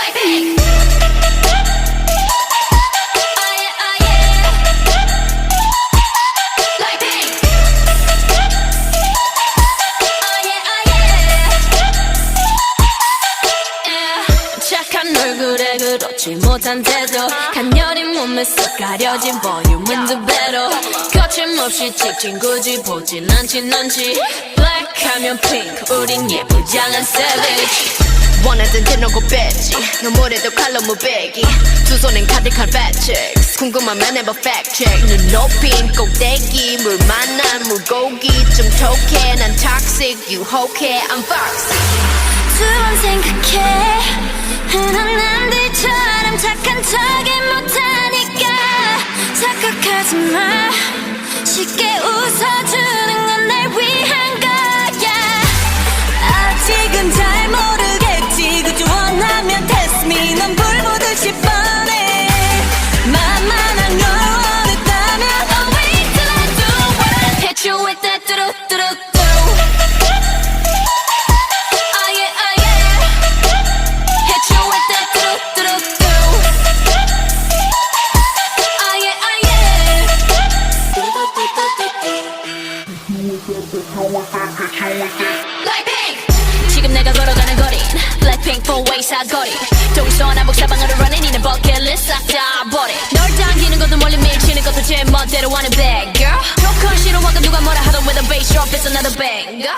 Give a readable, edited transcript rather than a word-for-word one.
like pink. 얼굴에 그렇지 못한 태도 간녀린 몸에 쏙 가려진 볼륨은 두 배로 거침없이 찍힌 굳이 보진 않진 않지 Black 하면 pink 우린 예쁘장한 savage 원하던 대놓고 뺐지 너무래도 칼로 무배기 두 손엔 가득한 fat chicks 궁금하면 해봐 fact check 눈 높인 꼭대기 물 만난 물고기 좀 톡해 난 toxic 유혹해 I'm foxy 두 번 생각해 흔한 남들처럼 착한 척이 못하니까 착각하지 마 쉽게 웃어주는 건 날 위한 거야 아직은 잘 모르겠지 그저 원하면 test me 넌 불 보듯이 뻔해 만만한 걸 원했다면 I'll wait till I do it Hit you with that 뚜루뚜루뚜 like pink 지금 내가 걸어가는 거린 Blackpink four-way 사거리 동서남북 사방으로 running 이는 버킷리스트 싹 다 버려 널 당기는 것도 멀리 밀치는 것도 제 멋대로 하는 bad girl 조건 싫어하고 누가 뭐라 하던 with a bass drop it's another banger